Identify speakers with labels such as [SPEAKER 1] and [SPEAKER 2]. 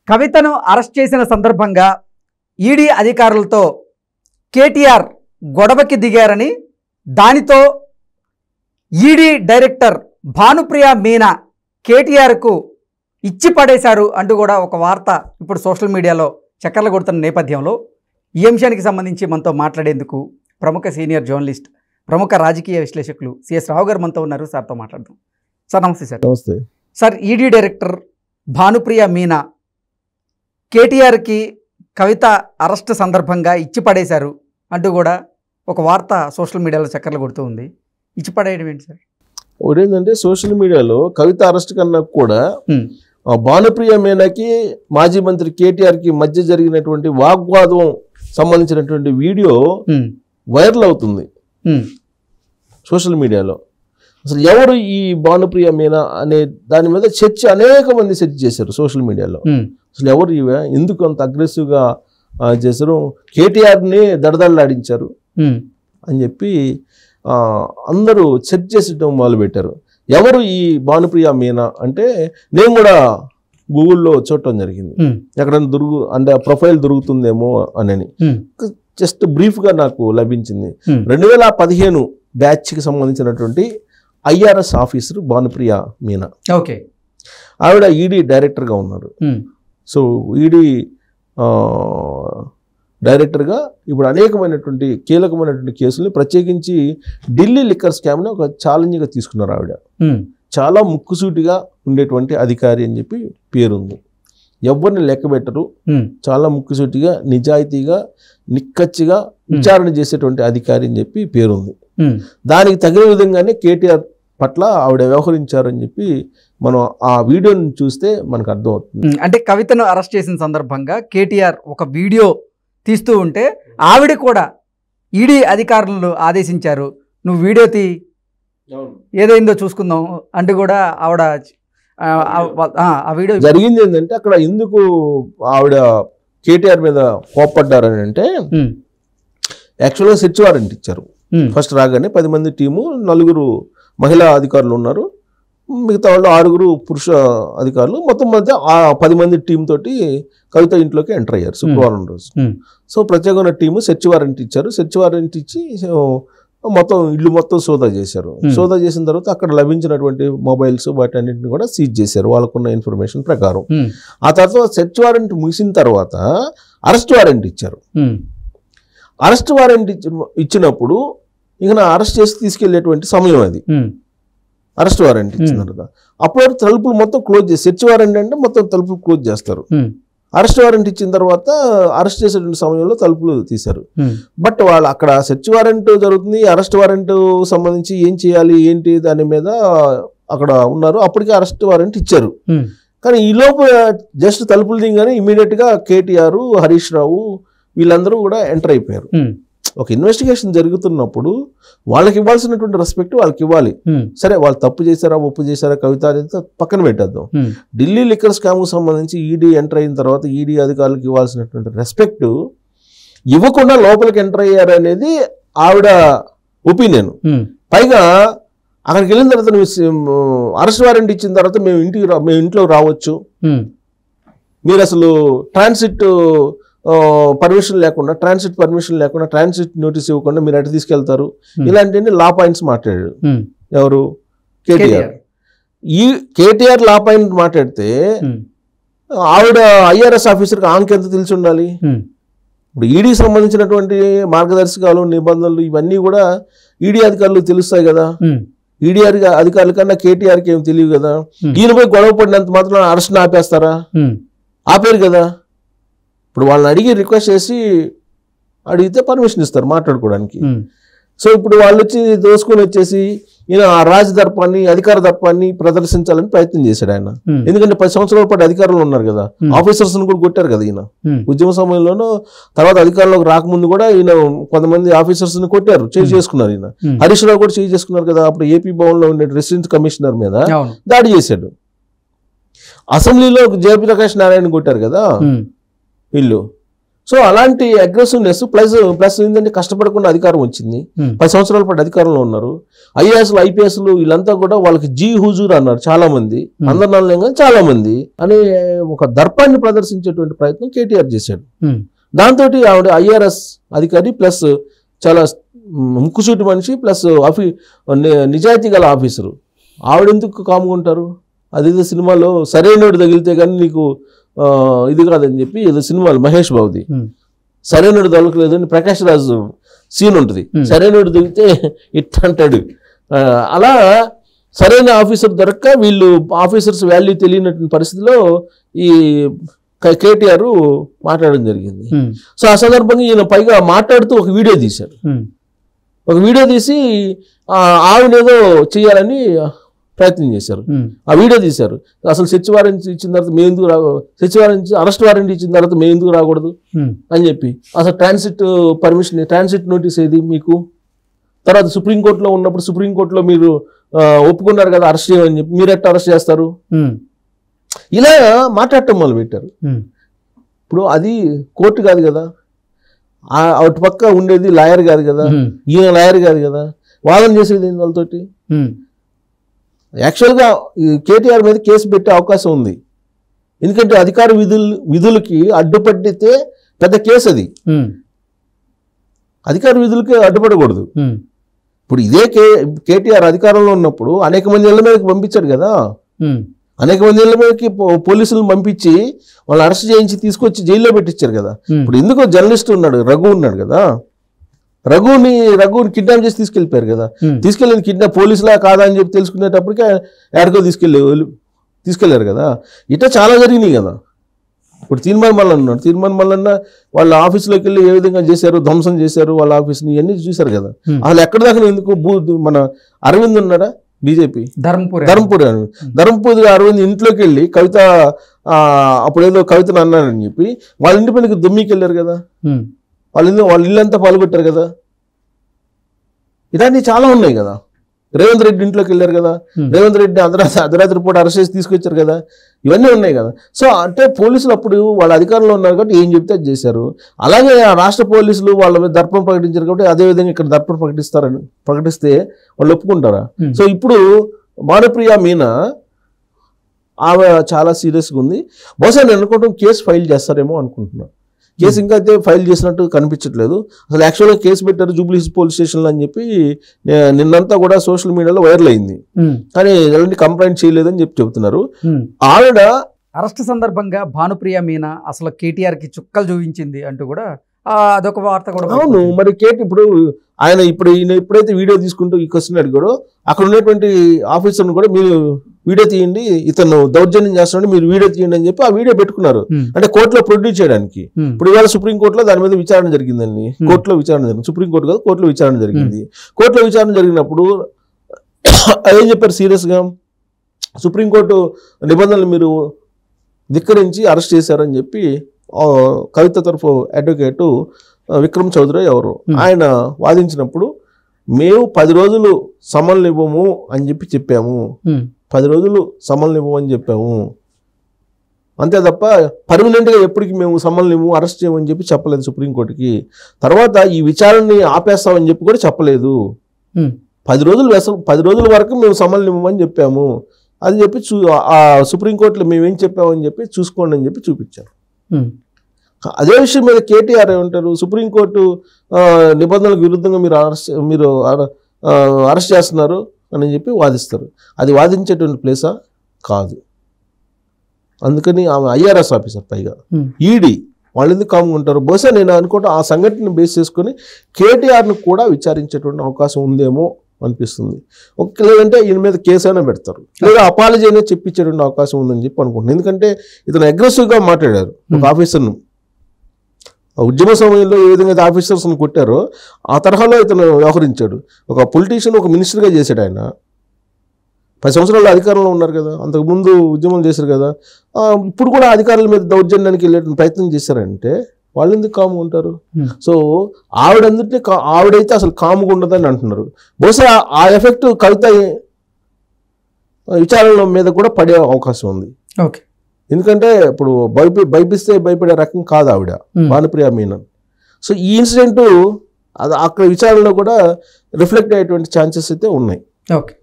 [SPEAKER 1] కవితను అరెస్ట్ చేసిన సందర్భంగా ఈడీ అధికారులతో కేటీఆర్ గొడవకి దిగారని, దానితో ఈడీ డైరెక్టర్ భానుప్రియ మీనా కేటీఆర్కు ఇచ్చి పడేశారు అంటూ కూడా ఒక వార్త ఇప్పుడు సోషల్ మీడియాలో చక్కర్లు కొడుతున్న నేపథ్యంలో ఈ అంశానికి సంబంధించి మనతో మాట్లాడేందుకు ప్రముఖ సీనియర్ జర్నలిస్ట్, ప్రముఖ రాజకీయ విశ్లేషకులు సిఎస్ రావు గారు మనతో ఉన్నారు. సార్తో మాట్లాడదాం. సార్ నమస్తే. సార్
[SPEAKER 2] నమస్తే.
[SPEAKER 1] Sir, ED director Bhanupriya Meena కేటీఆర్కి కవిత అరెస్ట్ సందర్భంగా ఇచ్చి పడేశారు అంటూ కూడా ఒక వార్త సోషల్ మీడియాలో చక్కర్లు కొడుతూ ఉంది. ఇచ్చి పడేయడం ఏంటి సార్?
[SPEAKER 2] ఒకటేంటంటే సోషల్ మీడియాలో కవిత అరెస్ట్ కన్నా కూడా భానుప్రియ మీనాకి మాజీ మంత్రి కేటీఆర్కి మధ్య జరిగినటువంటి వాగ్వాదం సంబంధించినటువంటి వీడియో వైరల్ అవుతుంది సోషల్ మీడియాలో. అసలు ఎవరు ఈ భానుప్రియ మీనా అనే దాని మీద చర్చ అనేక మంది చర్చ చేశారు సోషల్ మీడియాలో. అసలు ఎవరు ఇవే, ఎందుకు అంత అగ్రెసివ్గా చేశారు, కేటీఆర్ని దడదడలాడించారు అని చెప్పి అందరూ చర్చ చేసడం మొదలుపెట్టారు. ఎవరు ఈ భానుప్రియ మీనా అంటే నేను కూడా గూగుల్లో చూడటం జరిగింది, ఎక్కడైనా అంటే ప్రొఫైల్ దొరుకుతుందేమో అని. జస్ట్ బ్రీఫ్గా నాకు లభించింది. 2015 బ్యాచ్కి సంబంధించినటువంటి IRS officer Bhanupriya Meena.
[SPEAKER 1] Okay.
[SPEAKER 2] ఆవిడ ఈడీ డైరెక్టర్గా ఉన్నారు. సో ఈడీ డైరెక్టర్గా ఇప్పుడు అనేకమైనటువంటి కీలకమైనటువంటి కేసుల్ని, ప్రత్యేకించి ఢిల్లీ లిక్కర్ స్కామ్ని ఒక ఛాలెంజ్గా తీసుకున్నారు. ఆవిడ చాలా ముక్కుసూటిగా ఉండేటువంటి అధికారి అని చెప్పి పేరుంది. ఎవరిని లెక్క పెట్టరు, చాలా ముక్కుసూటిగా నిజాయితీగా నిక్కచ్చిగా విచారణ చేసేటువంటి అధికారి అని చెప్పి పేరుంది. దానికి తగిన విధంగానే కేటీఆర్ పట్ల ఆవిడ వ్యవహరించారని చెప్పి మనం ఆ వీడియోని చూస్తే మనకు అర్థమవుతుంది.
[SPEAKER 1] అంటే కవితను అరెస్ట్ చేసిన సందర్భంగా కేటీఆర్ ఒక వీడియో తీస్తూ ఉంటే ఆవిడ కూడా ఈడీ అధికారులు ఆదేశించారు, నువ్వు వీడియో తీ, ఏదైందో చూసుకుందాం అంటూ కూడా ఆవిడ ఆ వీడియో
[SPEAKER 2] జరిగింది. ఏంటంటే అక్కడ ఎందుకు ఆవిడ కేటీఆర్ మీద కోప్పడ్డారని అంటే, యాక్చువల్గా సెర్చ్ వారెంట్ ఇచ్చారు. ఫస్ట్ రాగానే 10 మంది టీము, 4 మహిళా అధికారులు ఉన్నారు, మిగతా వాళ్ళు 6 పురుష అధికారులు, మొత్తం మధ్య 10 మంది టీం తోటి కవిత ఇంట్లోకి ఎంటర్ అయ్యారు శుక్రవారం రోజు. సో ప్రత్యేకమైన టీము సెర్చ్ వారెంట్ ఇచ్చారు. సెర్చ్ వారెంట్ ఇచ్చి మొత్తం ఇల్లు మొత్తం సోదా చేశారు. సోదా చేసిన తర్వాత అక్కడ లభించినటువంటి మొబైల్స్ వాటన్నింటిని కూడా సీజ్ చేశారు వాళ్ళకున్న ఇన్ఫర్మేషన్ ప్రకారం. ఆ తర్వాత సెర్చ్ వారెంట్ ముగిసిన తర్వాత అరెస్ట్ వారెంట్ ఇచ్చారు. అరెస్ట్ వారెంట్ ఇచ్చినప్పుడు ఇక అరెస్ట్ చేసి తీసుకెళ్లేటువంటి సమయం అది. అరెస్ట్ వారెంట్ ఇచ్చిన తర్వాత అప్పుడు తలుపులు మొత్తం క్లోజ్ చేసి, సెర్చ్ వారెంట్ అంటే మొత్తం తలుపులు క్లోజ్ చేస్తారు. అరెస్ట్ వారెంట్ ఇచ్చిన తర్వాత అరెస్ట్ చేసేటువంటి సమయంలో తలుపులు తీశారు. బట్ వాళ్ళు అక్కడ సెర్చ్ వారెంట్ జరుగుతుంది, అరెస్ట్ వారెంట్ సంబంధించి ఏం చేయాలి ఏంటి దాని మీద అక్కడ ఉన్నారు. అప్పటికే అరెస్ట్ వారెంట్ ఇచ్చారు. కానీ ఈ లోపు జస్ట్ తలుపులు దిగానే ఇమీడియట్గా కేటీఆర్, హరీష్ రావు వీళ్ళందరూ కూడా ఎంటర్ అయిపోయారు. ఒక ఇన్వెస్టిగేషన్ జరుగుతున్నప్పుడు వాళ్ళకి ఇవ్వాల్సినటువంటి రెస్పెక్ట్ వాళ్ళకి ఇవ్వాలి. సరే, వాళ్ళు తప్పు చేశారా ఒప్పు చేశారా కవిత అనేది పక్కన పెట్టేద్దాం. ఢిల్లీ లిక్కర్ స్కామ్కు సంబంధించి ఈడీ ఎంటర్ అయిన తర్వాత ఈడీ అధికారులకు ఇవ్వాల్సినటువంటి రెస్పెక్ట్ ఇవ్వకుండా లోపలికి ఎంటర్ అయ్యారు అనేది ఆవిడ ఒపీనియన్. పైగా అక్కడికి వెళ్ళిన తర్వాత అరెస్ట్ వారెంట్ ఇచ్చిన తర్వాత మేము ఇంట్లో రావచ్చు, మీరు అసలు ట్రాన్సిట్ పర్మిషన్ లేకుండా, ట్రాన్సిట్ నోటీస్ ఇవ్వకుండా మీరు అటు తీసుకెళ్తారు, ఇలాంటి లా పాయింట్స్ మాట్లాడాడు. ఎవరు? కేటీఆర్. ఈ కేటీఆర్ లా పాయింట్ మాట్లాడితే ఆవిడ IRS ఆఫీసర్కి ఆంకెంత తెలిసి ఉండాలి. ఇప్పుడు ఈడీకి సంబంధించినటువంటి మార్గదర్శకాలు, నిబంధనలు ఇవన్నీ కూడా ఈడీ అధికారులకు తెలుస్తాయి కదా. ఈడీ అధికారుల కన్నా కేటీఆర్కి ఏమి తెలియదు కదా. ఈయనపై గొడవ పడినంత మాత్రం అరెస్ట్ ఆపేస్తారా? ఆపేరు కదా. ఇప్పుడు వాళ్ళని అడిగి రిక్వెస్ట్ చేసి అడిగితే పర్మిషన్ ఇస్తారు మాట్లాడుకోవడానికి. సో ఇప్పుడు వాళ్ళు వచ్చి దోసుకొని వచ్చేసి ఈయన ఆ రాజదర్పాన్ని, అధికార దర్పాన్ని ప్రదర్శించాలని ప్రయత్నం చేశాడు ఆయన. ఎందుకంటే 10 సంవత్సరాల పాటు అధికారులు ఉన్నారు కదా, ఆఫీసర్స్ కూడా కొట్టారు కదా ఈయన. ఉద్యమ సమయంలోనూ తర్వాత అధికారంలోకి రాకముందు కూడా ఈయన కొంతమంది ఆఫీసర్స్ ని కొట్టారు, చేయి చేసుకున్నారు. ఈయన హరీష్ రావు కూడా చేయి చేసుకున్నారు కదా. అప్పుడు ఏపీ భవన్ లో ఉండే రెసిడెంట్ కమిషనర్ మీద దాడి చేశాడు. అసెంబ్లీలో జయప్రకాష్ నారాయణ కొట్టారు కదా వీళ్ళు. సో అలాంటి అగ్రెసివ్నెస్ ప్లస్ ఏంటంటే కష్టపడకుండా అధికారం వచ్చింది. 10 సంవత్సరాల పాటు అధికారంలో ఉన్నారు. ఐఏఎస్లు ఐపీఎస్లు వీళ్ళంతా కూడా వాళ్ళకి జీ హుజూర్ అన్నారు చాలా మంది, అందరు నల్లే కానీ చాలా మంది అనే ఒక దర్పాన్ని ప్రదర్శించేటువంటి ప్రయత్నం కేటీఆర్ చేశాడు. దాంతో ఆవిడ ఐఆర్ఎస్ అధికారి ప్లస్ చాలా ముక్కుసూటి మనిషి ప్లస్ నిజాయితీ గల ఆఫీసరు. ఆవిడెందుకు కాముకుంటారు? అదేదో సినిమాలో సరైనోడు తగిలితే కానీ నీకు ఇది కాదని చెప్పి ఏదో సినిమాలు మహేష్ బాబుది సరైనోడు తగలకలేదు అని ప్రకాష్ రాజ్ సీన్ ఉంటుంది. సరైనోడు తగిలితే ఇట్ అంటాడు. అలా సరైన ఆఫీసర్ దొరక్క వీళ్ళు ఆఫీసర్స్ వాల్యూ తెలియనటువంటి పరిస్థితిలో ఈ కేటీఆర్ మాట్లాడడం జరిగింది. సో ఆ సందర్భంగా ఈయన పైగా మాట్లాడుతూ ఒక వీడియో తీశాడు. ఒక వీడియో తీసి ఆవిడేదో చేయాలని ప్రయత్నం చేశారు. ఆ వీడియో తీశారు. అసలు సెర్చ్ వారెంట్ ఇచ్చిన తర్వాత మేము ఎందుకు సెర్చ్ వారెంట్ అరెస్ట్ వారెంట్ ఇచ్చిన తర్వాత మేము ఎందుకు రాకూడదు అని చెప్పి అసలు ట్రాన్సిట్ నోటీస్ ఏది మీకు? తర్వాత సుప్రీంకోర్టులో ఉన్నప్పుడు సుప్రీంకోర్టులో మీరు ఒప్పుకున్నారు కదా అరెస్ట్ చేయమని చెప్పి, మీరు ఎట్లా అరెస్ట్ చేస్తారు? ఇలా మాట్లాడటం మొదలు పెట్టారు. ఇప్పుడు అది కోర్టు కాదు కదా, అటు పక్క ఉండేది లాయర్ కాదు కదా, ఈయన లాయర్ కాదు కదా, వాదన చేసేది వాళ్ళతోటి. యాక్చువల్గా కేటీఆర్ మీద కేసు పెట్టే అవకాశం ఉంది. ఎందుకంటే అధికార విధులకి అడ్డుపడితే పెద్ద కేసు అది. అధికార విధులకి అడ్డుపడకూడదు. ఇప్పుడు ఇదే కేటీఆర్ అధికారంలో ఉన్నప్పుడు అనేక మంది ఇళ్ల మీదకి పంపించాడు కదా, అనేక మంది ఇళ్ల మీదకి పోలీసులను పంపించి వాళ్ళు అరెస్ట్ చేయించి తీసుకొచ్చి జైల్లో పెట్టించారు కదా. ఇప్పుడు ఎందుకో జర్నలిస్ట్ ఉన్నాడు, రఘు ఉన్నాడు కదా, రఘుని కిడ్నాప్ చేసి తీసుకెళ్ళిపోయారు కదా. తీసుకెళ్ళింది కిడ్నాప్ పోలీసులా కాదా అని చెప్పి తెలుసుకునేటప్పటికే ఎక్కడికో తీసుకెళ్లారు కదా. ఇట్లా చాలా జరిగినాయి కదా. ఇప్పుడు తీర్మాన్ మల్లన్న ఉన్నాడు, తీర్మాన్ మల్లన్న వాళ్ళ ఆఫీసులోకి వెళ్ళి ఏ విధంగా చేశారు, ధ్వంసం చేశారు వాళ్ళ ఆఫీస్ని, ఇవన్నీ చూశారు కదా. అసలు ఎక్కడ దాకా ఎందుకు మన అరవింద్ ఉన్నాడా బీజేపీ ధర్మపూర్ అరవింద్ ఇంట్లోకి వెళ్ళి కవిత అప్పుడేదో కవితను అన్నారని చెప్పి వాళ్ళ ఇంటి పైన దుమ్మికి వెళ్ళారు కదా, వాళ్ళ ఇల్లంతా పాల్గొట్టారు కదా. ఇలాంటివి చాలా ఉన్నాయి కదా. రేవంత్ రెడ్డి ఇంట్లోకి వెళ్ళారు కదా, రేవంత్ రెడ్డి అర్ధరాత్రి పూట అరెస్ట్ చేసి తీసుకొచ్చారు కదా, ఇవన్నీ ఉన్నాయి కదా. సో అంటే పోలీసులు అప్పుడు వాళ్ళ అధికారంలో ఉన్నారు కాబట్టి ఏం చెప్తే అది చేశారు. అలాగే ఆ రాష్ట్ర పోలీసులు వాళ్ళ మీద దర్పం ప్రకటించారు కాబట్టి అదేవిధంగా ఇక్కడ దర్పం ప్రకటిస్తే వాళ్ళు ఒప్పుకుంటారా? సో ఇప్పుడు భానుప్రియ మీనా ఆమె చాలా సీరియస్గా ఉంది. బహుశా నేను అనుకోవటం కేసు ఫైల్ చేస్తారేమో అనుకుంటున్నాను. కేసు ఇంకా అయితే ఫైల్ చేసినట్టు కనిపించట్లేదు. అసలు యాక్చువల్గా కేసు పెట్టారు జూబ్లీ హిల్స్ పోలీస్ స్టేషన్లో అని చెప్పి నిన్నంతా కూడా సోషల్ మీడియాలో వైరల్ అయింది. కానీ ఎలాంటి కంప్లైంట్ చేయలేదని చెప్తున్నారు. ఆవిడ
[SPEAKER 1] అరెస్ట్ సందర్భంగా భానుప్రియ మీనా అసలు కేటీఆర్కి చుక్కలు చూపించింది అంటూ కూడా అదొక వార్త కూడా.
[SPEAKER 2] అవును, మరి ఇప్పుడు ఈయన ఎప్పుడైతే వీడియో తీసుకుంటూ ఈ క్వశ్చన్ అడిగాడో అక్కడ ఉన్నటువంటి ఆఫీసర్ని కూడా మీరు వీడియో తీయండి, ఇతను దౌర్జన్యం చేస్తున్నాడు, మీరు వీడియో తీయండి అని చెప్పి ఆ వీడియో పెట్టుకున్నారు. అంటే కోర్టులో ప్రొడ్యూస్ చేయడానికి. ఇప్పుడు ఇవాళ సుప్రీంకోర్టులో దాని మీద విచారణ జరిగిందండి. కోర్టులో విచారణ జరిగింది, సుప్రీంకోర్టు కాదు కోర్టులో విచారణ జరిగింది. కోర్టులో విచారణ జరిగినప్పుడు ఏం చెప్పారు సీరియస్గా, సుప్రీంకోర్టు నిబంధనలు మీరు ధిక్కరించి అరెస్ట్ చేశారని చెప్పి కవిత తరఫు అడ్వకేటు విక్రమ్ చౌదరి ఎవరు ఆయన వాదించినప్పుడు మేము 10 రోజులు సమన్లు ఇవ్వము అని చెప్పాము, 10 రోజులు సమన్లు ఇవ్వము అని చెప్పాము, అంతే తప్ప పర్మనెంట్గా ఎప్పటికీ మేము సమన్లు ఇవ్వము అరెస్ట్ చేయమని చెప్పి చెప్పలేదు సుప్రీంకోర్టుకి. తర్వాత ఈ విచారణని ఆపేస్తామని చెప్పి కూడా చెప్పలేదు. 10 రోజుల వరకు మేము సమన్లు ఇవ్వమని చెప్పాము అని చెప్పి ఆ సుప్రీంకోర్టులో మేమేం చెప్పామని చెప్పి చూసుకోండి అని చెప్పి చూపించారు. అదే విషయం మీద కేటీఆర్ ఏమంటారు, సుప్రీంకోర్టు నిబంధనలకు విరుద్ధంగా మీరు అరెస్ట్ చేస్తున్నారు అని చెప్పి వాదిస్తారు. అది వాదించేటువంటి ప్లేసా కాదు. అందుకని ఆమె ఐఆర్ఎస్ ఆఫీసర్, పైగా ఈడీ, వాళ్ళు ఎందుకు కామ్గా ఉంటారు? బహుశా నేను అనుకుంటా ఆ సంఘటనను బేస్ చేసుకుని కేటీఆర్ను కూడా విచారించేటువంటి అవకాశం ఉందేమో అనిపిస్తుంది. లేదంటే ఈయన మీద కేసు అయినా పెడతారు, లేదా అపాలజీ అయినా చెప్పించేటువంటి అవకాశం ఉందని చెప్పి అనుకుంటున్నాను. ఎందుకంటే ఇతను అగ్రెసివ్గా మాట్లాడారు ఒక ఆఫీసర్ను. ఉద్యమ సమయంలో ఏ విధంగా ఆఫీసర్స్ని కొట్టారో ఆ తరహాలో ఇతను వ్యవహరించాడు. ఒక పొలిటీషియన్, ఒక మినిస్టర్గా చేశాడు ఆయన. 10 సంవత్సరాలు అధికారంలో ఉన్నారు కదా, అంతకుముందు ఉద్యమం చేశారు కదా. ఇప్పుడు కూడా అధికారుల మీద దౌర్జన్యానికి వెళ్ళే ప్రయత్నం చేశారంటే వాళ్ళు ఎందుకు కాముగా ఉంటారు? సో ఆవిడైతే అసలు కాముగా ఉండదని అంటున్నారు. బహుశా ఆ ఎఫెక్ట్ కవిత విచారణ మీద కూడా పడే అవకాశం ఉంది.
[SPEAKER 1] ఓకే.
[SPEAKER 2] ఎందుకంటే ఇప్పుడు భయపిస్తే భయపడే రకం కాదు ఆవిడ, భానుప్రియ మీనన్. సో ఈ ఇన్సిడెంట్ అది అక్కడ విచారణలో కూడా రిఫ్లెక్ట్ అయ్యేటువంటి ఛాన్సెస్ అయితే ఉన్నాయి.
[SPEAKER 1] ఓకే.